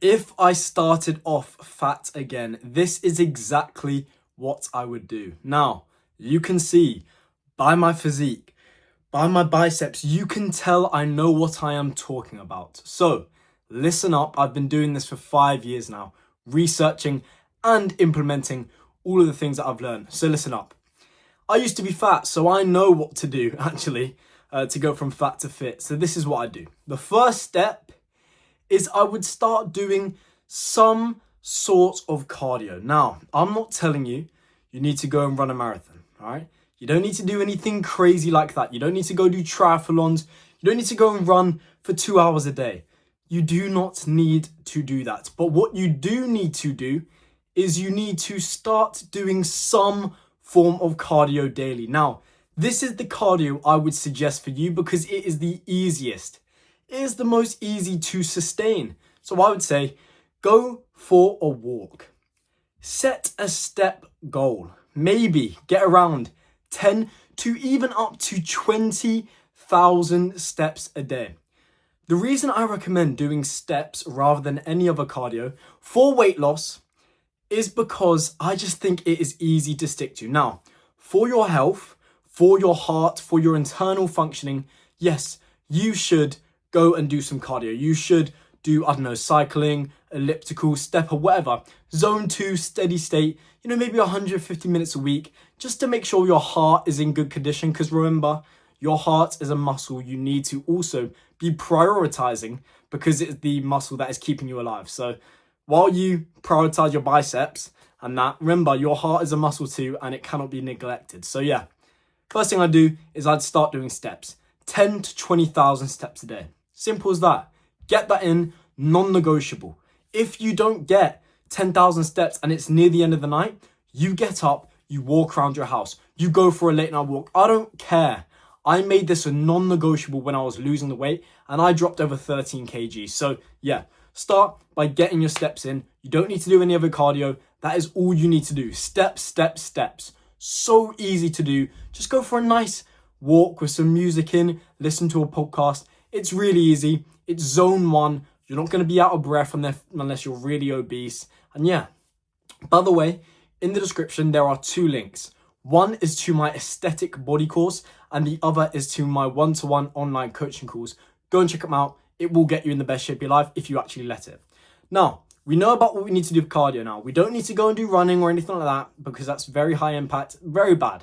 If I started off fat again, this is exactly what I would do. Now, you can see by my physique, by my biceps, you can tell I know what I am talking about. So, listen up. I've been doing this for 5 years now, researching and implementing all of the things that I've learned. So, listen up. I used to be fat, so I know what to do actually to go from fat to fit. So, this is what I do. The first step is I would start doing some sort of cardio. Now, I'm not telling you you need to go and run a marathon, all right? You don't need to do anything crazy like that. You don't need to go do triathlons. You don't need to go and run for 2 hours a day. You do not need to do that. But what you do need to do is you need to start doing some form of cardio daily. Now, this is the cardio I would suggest for you because it is the easiest. It is the most easy to sustain. So I would say go for a walk. Set a step goal. Maybe get around 10 to even up to 20,000 steps a day. The reason I recommend doing steps rather than any other cardio for weight loss is because I just think it is easy to stick to. Now, for your health, for your heart, for your internal functioning, yes, you should go and do some cardio. You should do, I don't know, cycling, elliptical, step or whatever. Zone 2, steady state, maybe 150 minutes a week, just to make sure your heart is in good condition. Because remember, your heart is a muscle you need to also be prioritizing because it's the muscle that is keeping you alive. So while you prioritize your biceps and that, remember your heart is a muscle too and it cannot be neglected. So yeah, first thing I'd do is I'd start doing steps. 10 to 20,000 steps a day. Simple as that. Get that in, non-negotiable. If you don't get 10,000 steps and it's near the end of the night, you get up, you walk around your house, you go for a late night walk. I don't care. I made this a non-negotiable when I was losing the weight and I dropped over 13 kg. So yeah, start by getting your steps in. You don't need to do any other cardio. That is all you need to do. Steps, steps, steps. So easy to do. Just go for a nice walk with some music in, listen to a podcast. It's really easy. It's zone 1. You're not going to be out of breath unless you're really obese. And yeah, by the way, in the description, there are 2 links. One is to my aesthetic body course and the other is to my one-to-one online coaching calls. Go and check them out. It will get you in the best shape of your life if you actually let it. Now, we know about what we need to do for cardio now. We don't need to go and do running or anything like that because that's very high impact, very bad.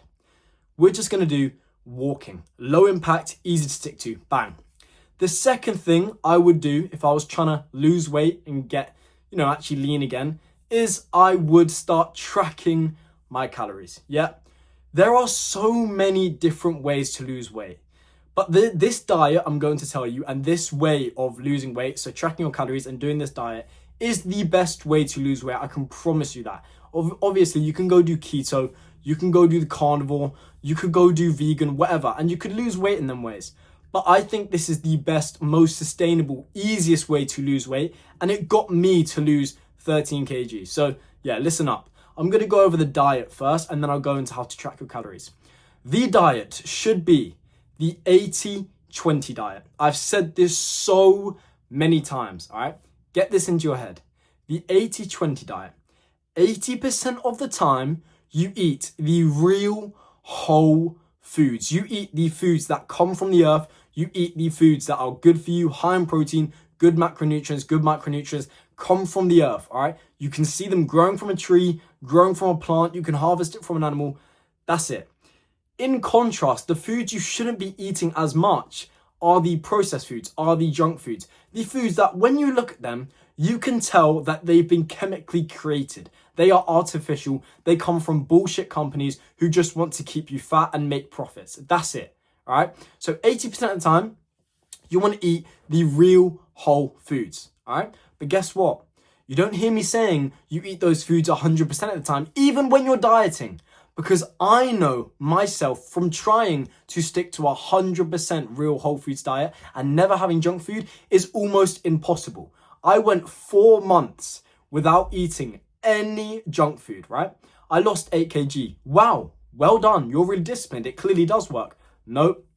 We're just going to do walking. Low impact, easy to stick to. Bang. The second thing I would do if I was trying to lose weight and get, actually lean again, is I would start tracking my calories. Yeah. There are so many different ways to lose weight. But this diet I'm going to tell you and this way of losing weight, so tracking your calories and doing this diet, is the best way to lose weight. I can promise you that. Obviously, you can go do keto, you can go do the carnivore, you could go do vegan, whatever, and you could lose weight in them ways. But I think this is the best, most sustainable, easiest way to lose weight. And it got me to lose 13 kg. So yeah, listen up. I'm going to go over the diet first and then I'll go into how to track your calories. The diet should be the 80-20 diet. I've said this so many times, all right? Get this into your head. The 80-20 diet. 80% of the time, you eat the real whole foods. You eat the foods that come from the earth. You eat the foods that are good for you, high in protein, good micronutrients come from the earth, all right? You can see them growing from a tree, growing from a plant. You can harvest it from an animal. That's it. In contrast, the foods you shouldn't be eating as much are the processed foods, are the junk foods. The foods that when you look at them, you can tell that they've been chemically created. They are artificial. They come from bullshit companies who just want to keep you fat and make profits. That's it, all right? So 80% of the time, you want to eat the real whole foods, all right? But guess what? You don't hear me saying you eat those foods 100% of the time, even when you're dieting. Because I know myself from trying to stick to 100% real whole foods diet and never having junk food is almost impossible. I went 4 months without eating any junk food, right? I lost 8 kg. Wow, well done. You're really disciplined. It clearly does work. Nope,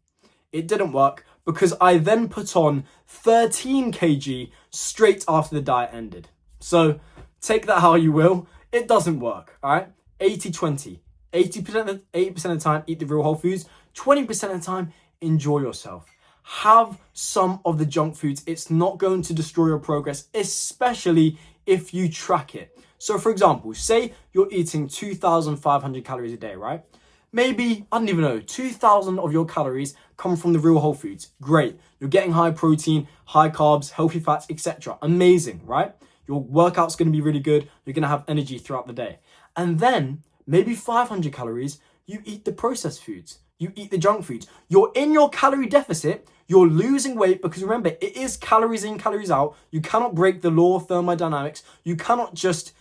it didn't work because I then put on 13 kg straight after the diet ended. So take that how you will. It doesn't work, all right? 80-20. 80% of the time, eat the real whole foods. 20% of the time, enjoy yourself. Have some of the junk foods. It's not going to destroy your progress, especially if you track it. So for example, say you're eating 2,500 calories a day, right? Maybe, I don't even know, 2,000 of your calories come from the real whole foods. Great. You're getting high protein, high carbs, healthy fats, etc. Amazing, right? Your workout's going to be really good. You're going to have energy throughout the day. And then maybe 500 calories, you eat the processed foods. You eat the junk foods. You're in your calorie deficit. You're losing weight because remember, it is calories in, calories out. You cannot break the law of thermodynamics. You cannot just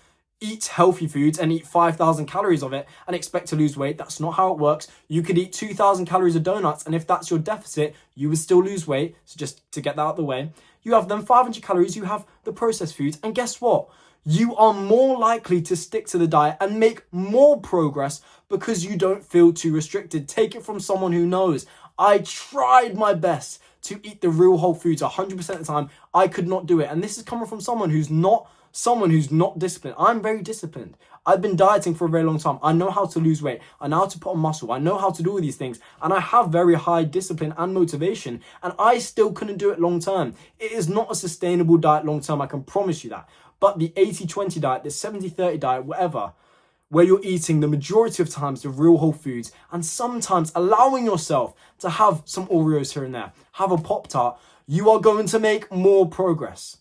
eat healthy foods and eat 5,000 calories of it and expect to lose weight. That's not how it works. You could eat 2,000 calories of donuts, and if that's your deficit, you would still lose weight. So just to get that out of the way, you have them 500 calories, you have the processed foods, and guess what? You are more likely to stick to the diet and make more progress because you don't feel too restricted. Take it from someone who knows. I tried my best to eat the real whole foods 100% of the time. I could not do it. And this is coming from someone who's not disciplined. I'm very disciplined. I've been dieting for a very long time. I know how to lose weight. I know how to put on muscle. I know how to do all these things. And I have very high discipline and motivation. And I still couldn't do it long term. It is not a sustainable diet long term. I can promise you that. But the 80-20 diet, the 70-30 diet, whatever, where you're eating the majority of times the real whole foods and sometimes allowing yourself to have some Oreos here and there, have a Pop-Tart, you are going to make more progress.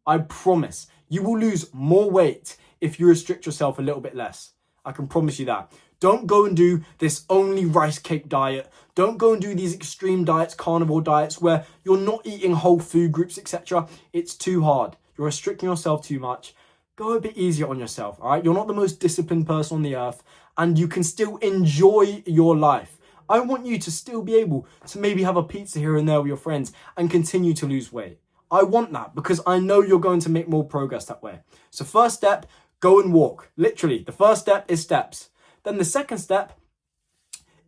I promise. You will lose more weight if you restrict yourself a little bit less. I can promise you that. Don't go and do this only rice cake diet. Don't go and do these extreme diets, carnivore diets, where you're not eating whole food groups, etc. It's too hard. You're restricting yourself too much. Go a bit easier on yourself, all right? You're not the most disciplined person on the earth, and you can still enjoy your life. I want you to still be able to maybe have a pizza here and there with your friends and continue to lose weight. I want that because I know you're going to make more progress that way. So first step, go and walk. Literally, the first step is steps. Then the second step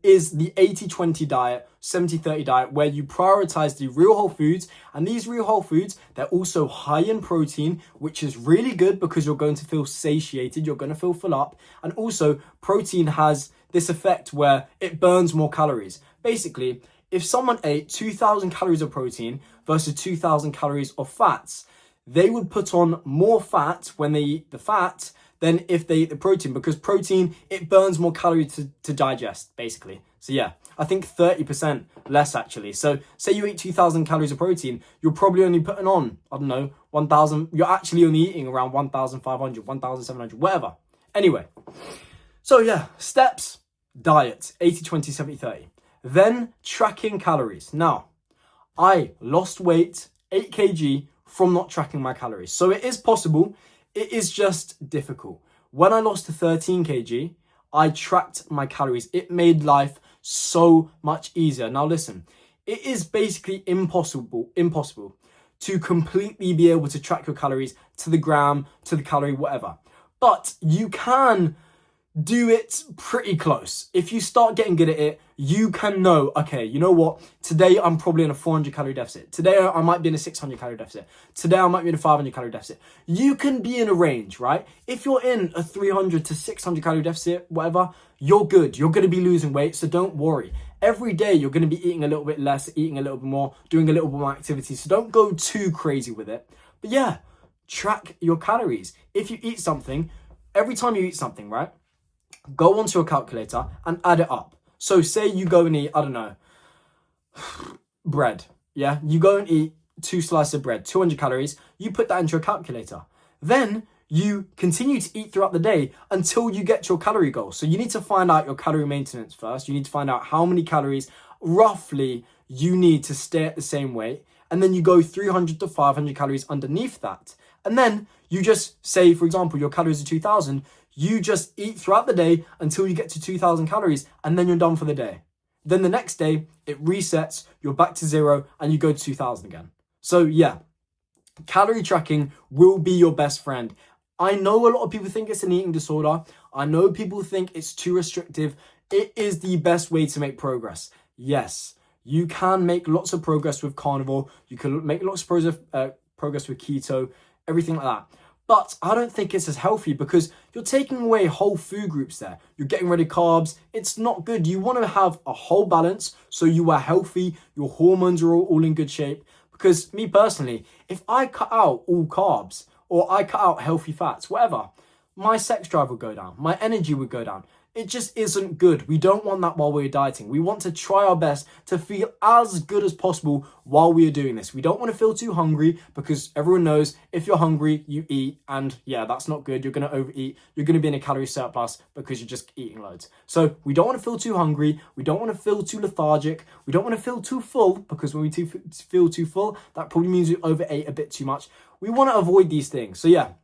is the 80-20 diet, 70-30 diet, where you prioritize the real whole foods. And these real whole foods, they're also high in protein, which is really good because you're going to feel satiated, you're going to feel full up. And also, protein has this effect where it burns more calories. Basically, if someone ate 2,000 calories of protein versus 2,000 calories of fats, they would put on more fat when they eat the fat than if they eat the protein, because protein, it burns more calories to digest, basically. So yeah, I think 30% less actually. So say you eat 2,000 calories of protein, you're probably only putting on, I don't know, 1,000, you're actually only eating around 1,500, 1,700, whatever. Anyway, so yeah, steps, diet, 80-20, 70-30. Then tracking calories. Now, I lost weight, 8 kg, from not tracking my calories. So it is possible. It is just difficult. When I lost to 13 kg, I tracked my calories. It made life so much easier. Now listen, it is basically impossible to completely be able to track your calories to the gram, to the calorie, whatever. But you can do it pretty close. If you start getting good at it, you can know, okay, you know what? Today I'm probably in a 400 calorie deficit. Today I might be in a 600 calorie deficit. Today I might be in a 500 calorie deficit. You can be in a range, right? If you're in a 300 to 600 calorie deficit, whatever, you're good. You're going to be losing weight, so don't worry. Every day you're going to be eating a little bit less, eating a little bit more, doing a little bit more activity. So don't go too crazy with it. But yeah, track your calories. If you eat something, every time you eat something, right? Go onto a calculator and add it up. So say you go and eat, I don't know, bread. Yeah, you go and eat 2 slices of bread, 200 calories. You put that into a calculator. Then you continue to eat throughout the day until you get your calorie goal. So you need to find out your calorie maintenance first. You need to find out how many calories roughly you need to stay at the same weight. And then you go 300 to 500 calories underneath that. And then you just say, for example, your calories are 2,000. You just eat throughout the day until you get to 2,000 calories, and then you're done for the day. Then the next day, it resets, you're back to 0, and you go to 2,000 again. So yeah, calorie tracking will be your best friend. I know a lot of people think it's an eating disorder. I know people think it's too restrictive. It is the best way to make progress. Yes, you can make lots of progress with carnivore. You can make lots of progress with keto, everything like that. But I don't think it's as healthy because you're taking away whole food groups there. You're getting rid of carbs. It's not good. You want to have a whole balance so you are healthy, your hormones are all in good shape. Because me personally, if I cut out all carbs or I cut out healthy fats, whatever, my sex drive would go down. My energy would go down. It just isn't good. We don't want that while we're dieting. We want to try our best to feel as good as possible while we are doing this. We don't want to feel too hungry because everyone knows if you're hungry, you eat. And yeah, that's not good. You're going to overeat. You're going to be in a calorie surplus because you're just eating loads. So we don't want to feel too hungry. We don't want to feel too lethargic. We don't want to feel too full because when we feel too full, that probably means we overate a bit too much. We want to avoid these things. So yeah,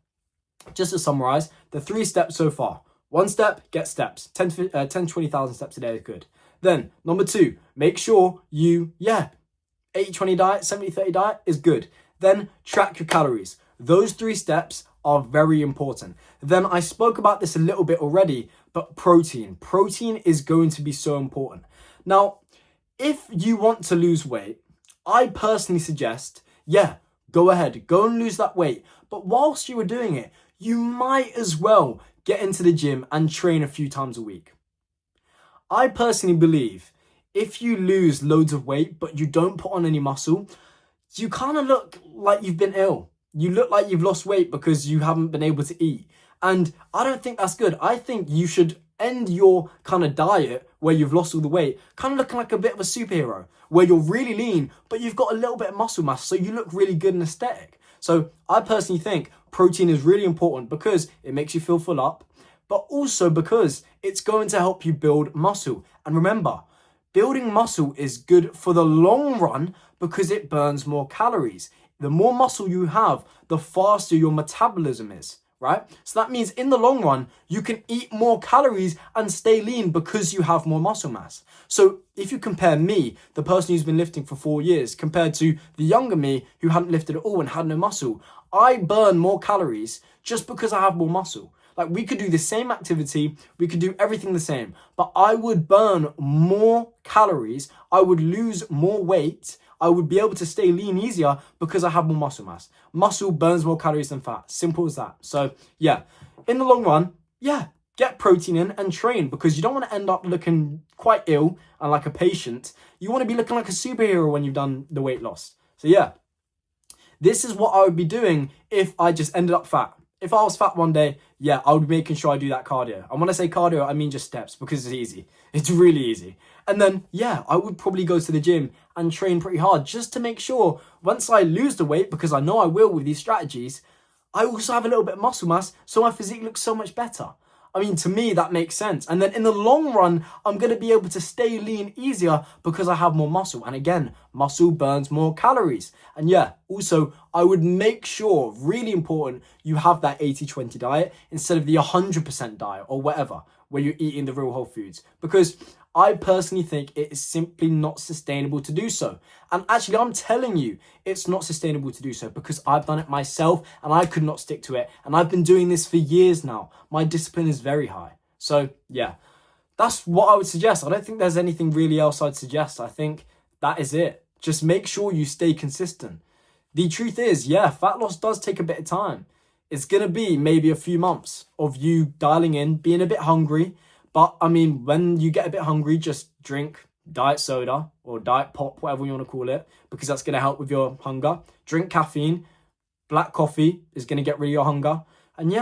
just to summarize, the 3 steps so far. 1 step, get steps. 20,000 steps a day is good. Then, number 2, make sure you, 80-20 diet, 70-30 diet is good. Then, track your calories. Those 3 steps are very important. Then, I spoke about this a little bit already, but protein. Protein is going to be so important. Now, if you want to lose weight, I personally suggest, go ahead, go and lose that weight. But whilst you are doing it, you might as well get into the gym and train a few times a week. I personally believe if you lose loads of weight but you don't put on any muscle, you kind of look like you've been ill. You look like you've lost weight because you haven't been able to eat. And I don't think that's good. I think you should end your kind of diet where you've lost all the weight, kind of looking like a bit of a superhero, where you're really lean, but you've got a little bit of muscle mass, so you look really good and aesthetic. So I personally think protein is really important because it makes you feel full up, but also because it's going to help you build muscle. And remember, building muscle is good for the long run because it burns more calories. The more muscle you have, the faster your metabolism is, right? So that means in the long run, you can eat more calories and stay lean because you have more muscle mass. So if you compare me, the person who's been lifting for 4 years, compared to the younger me who hadn't lifted at all and had no muscle, I burn more calories just because I have more muscle. Like, we could do the same activity, we could do everything the same, but I would burn more calories, I would lose more weight, I would be able to stay lean easier because I have more muscle mass. Muscle burns more calories than fat. Simple as that. So yeah, in the long run, get protein in and train because you don't want to end up looking quite ill and like a patient. You want to be looking like a superhero when you've done the weight loss. So yeah, this is what I would be doing if I just ended up fat. If I was fat one day, I would be making sure I do that cardio. And when I say cardio, I mean just steps because it's easy. It's really easy. And then, I would probably go to the gym and train pretty hard just to make sure once I lose the weight, because I know I will with these strategies, I also have a little bit of muscle mass so my physique looks so much better. I mean, to me, that makes sense. And then in the long run, I'm going to be able to stay lean easier because I have more muscle. And again, muscle burns more calories. And also, I would make sure, really important, you have that 80-20 diet instead of the 100% diet or whatever, where you're eating the real whole foods. Because I personally think it is simply not sustainable to do so. And actually, I'm telling you, it's not sustainable to do so because I've done it myself and I could not stick to it. And I've been doing this for years now. My discipline is very high. So that's what I would suggest. I don't think there's anything really else I'd suggest. I think that is it. Just make sure you stay consistent. The truth is, fat loss does take a bit of time. It's going to be maybe a few months of you dialing in, being a bit hungry. But I mean, when you get a bit hungry, just drink diet soda or diet pop, whatever you want to call it, because that's going to help with your hunger. Drink caffeine. Black coffee is going to get rid of your hunger. And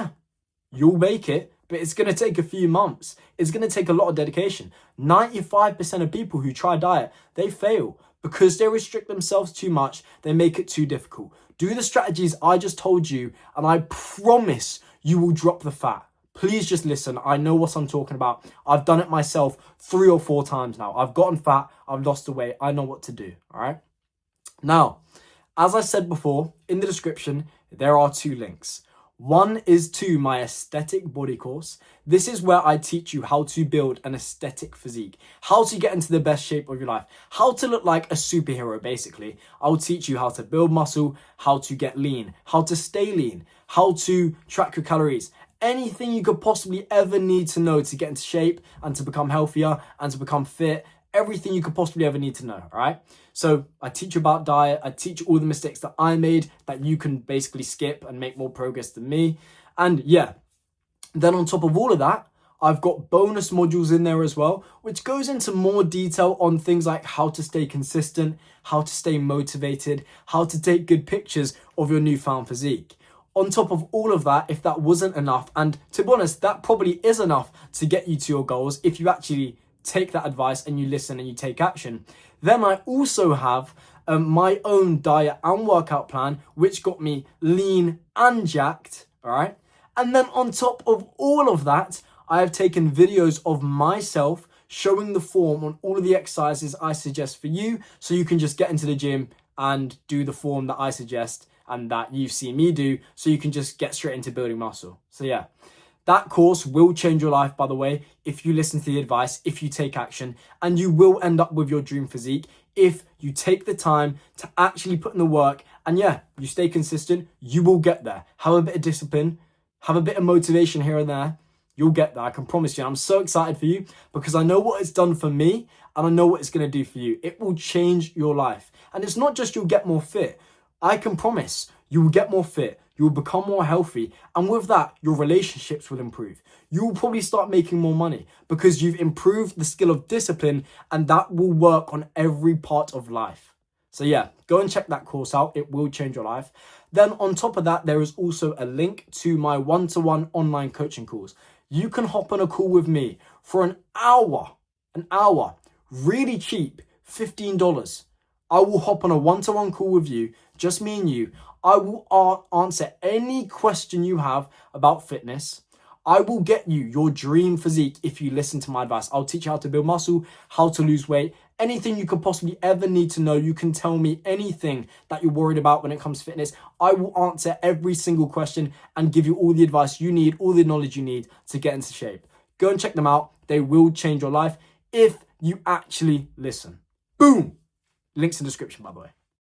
you'll make it, but it's going to take a few months. It's going to take a lot of dedication. 95% of people who try diet, they fail because they restrict themselves too much. They make it too difficult. Do the strategies I just told you, and I promise you will drop the fat. Please just listen. I know what I'm talking about. I've done it myself 3 or 4 times now. I've gotten fat. I've lost the weight. I know what to do. All right. Now, as I said before, in the description, there are 2 links. One is to my aesthetic body course. This is where I teach you how to build an aesthetic physique, how to get into the best shape of your life, how to look like a superhero, basically. I'll teach you how to build muscle, how to get lean, how to stay lean, how to track your calories, anything you could possibly ever need to know to get into shape and to become healthier and to become fit. everything you could possibly ever need to know, all right? So I teach you about diet. I teach you all the mistakes that I made that you can basically skip and make more progress than me. And yeah, then on top of all of that, I've got bonus modules in there as well, which goes into more detail on things like how to stay consistent, how to stay motivated, how to take good pictures of your newfound physique. On top of all of that, if that wasn't enough, and to be honest, that probably is enough to get you to your goals if you actually take that advice and you listen and you take action, then I also have my own diet and workout plan, which got me lean and jacked, all right? And then on top of all of that, I have taken videos of myself showing the form on all of the exercises I suggest for you, so you can just get into the gym and do the form that I suggest and that you've seen me do, so you can just get straight into building muscle. So yeah, that course will change your life, by the way, if you listen to the advice, if you take action, and you will end up with your dream physique if you take the time to actually put in the work. And yeah, you stay consistent, you will get there. Have a bit of discipline, have a bit of motivation here and there, you'll get there, I can promise you. I'm so excited for you because I know what it's done for me and I know what it's going to do for you. It will change your life. And it's not just you'll get more fit. I can promise you will get more fit, you will become more healthy, and with that, your relationships will improve. You will probably start making more money because you've improved the skill of discipline, and that will work on every part of life. So yeah, go and check that course out. It will change your life. Then on top of that, there is also a link to my one-to-one online coaching calls. You can hop on a call with me for an hour, really cheap, $15. I will hop on a one-to-one call with you, just me and you. I will answer any question you have about fitness. I will get you your dream physique if you listen to my advice. I'll teach you how to build muscle, how to lose weight, anything you could possibly ever need to know. You can tell me anything that you're worried about when it comes to fitness. I will answer every single question and give you all the advice you need, all the knowledge you need to get into shape. Go and check them out. They will change your life if you actually listen. Boom! Links in the description, by the way.